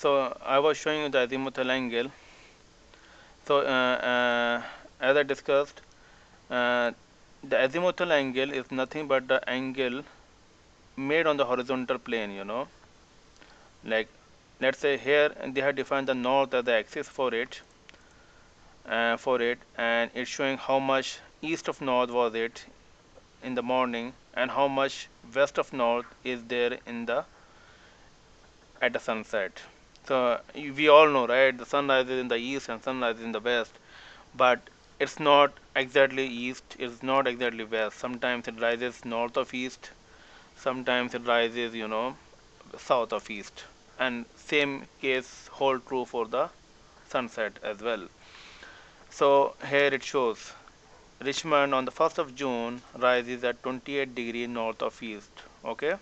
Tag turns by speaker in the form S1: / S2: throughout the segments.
S1: So I was showing you the azimuthal angle. So as I discussed, uh, the azimuthal angle is nothing but the angle made on the horizontal plane, like let's say here they have defined the north as the axis for it, and it's showing how much east of north was it in the morning and how much west of north is there in the at the sunset. So we all know, right? The sun rises in the east and sun rises in the west, but it's not exactly east. It's not exactly west. Sometimes it rises north of east. Sometimes it rises, south of east. And same case hold true for the sunset as well. So here it shows Richmond on the 1st of June rises at 28 degree north of east. Okay.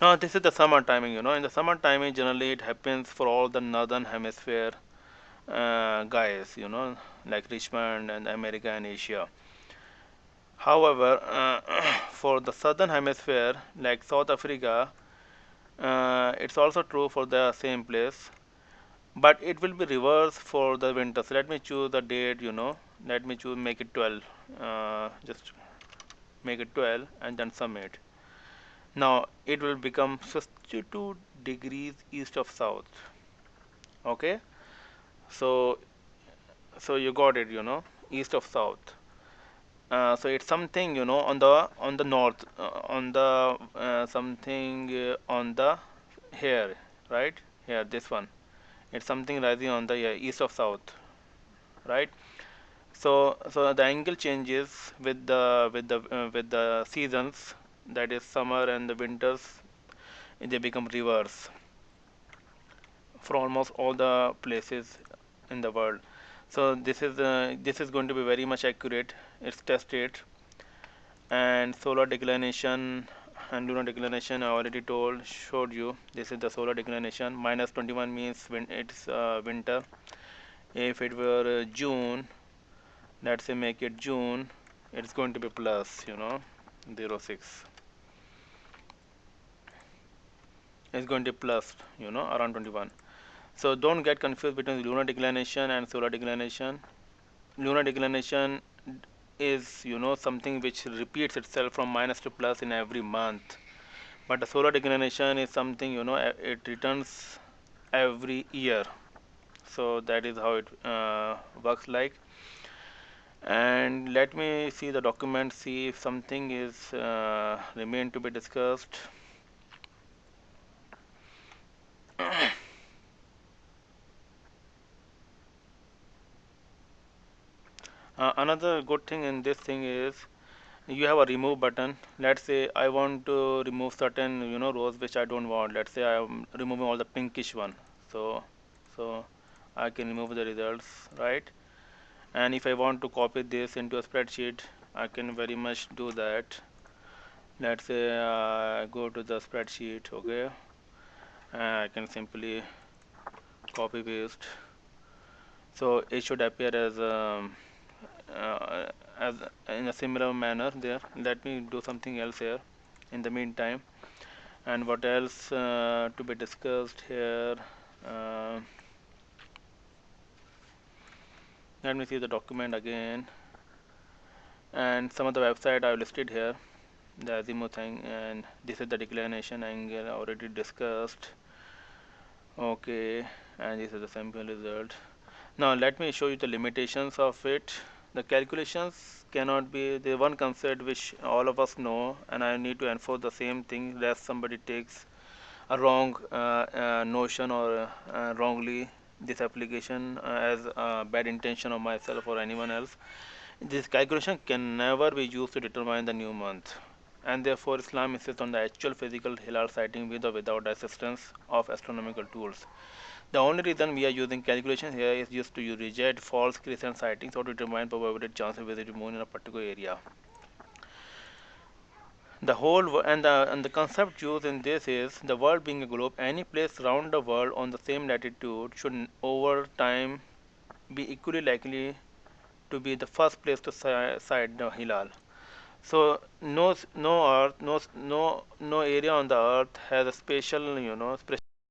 S1: Now this is the summer timing. In the summer timing, generally it happens for all the northern hemisphere guys. Like Richmond and America and Asia. However, for the southern hemisphere, like South Africa, it's also true for the same place, but it will be reverse for the winter. So let me choose the date. Let me choose make it 12. Just make it 12 and then submit. Now it will become 52 degrees east of south. Okay, so you got it. East of south. So it's something on the north, on the something on the here, right here, this one. It's something rising on the east of south, right? So the angle changes with the seasons, that is summer and the winters. They become reverse for almost all the places in the world. So this is going to be very much accurate. It's tested. And solar declination and lunar declination I already showed you. This is the solar declination. -21 means when it's winter. If it were June, let's say make it June, it's going to be plus, 0.6. It's going to be plus, around 21. So don't get confused between lunar declination and solar declination. Lunar declination is, something which repeats itself from minus to plus in every month. But the solar declination is something, it returns every year. So that is how it works like. And let me see the document, see if something is remain to be discussed. Another good thing in this thing is you have a remove button. Let's say I want to remove certain rows which I don't want. Let's say I am removing all the pinkish one. So I can remove the results, right? And if I want to copy this into a spreadsheet, I can very much do that. Let's say go to the spreadsheet. Okay, I can simply copy paste. So it should appear as in a similar manner there. Let me do something else here in the meantime. And what else to be discussed here? uh, Let me see the document again, and some of the website I listed here, the azimuth thing, and this is the declination angle already discussed. Okay, and this is the sample result. Now let me show you the limitations of it. The calculations cannot be the one concept which all of us know, and I need to enforce the same thing lest somebody takes a wrong notion or wrongly this application as a bad intention of myself or anyone else. This calculation can never be used to determine the new month, and therefore Islam insists on the actual physical hilal sighting with or without the assistance of astronomical tools. The only reason we are using calculation here is just to reject false crescent sightings or to determine probability chance of visiting moon in a particular area. And the concept used in this is the world being a globe. Any place around the world on the same latitude should over time be equally likely to be the first place to sight the hilal. So no area on the earth has a special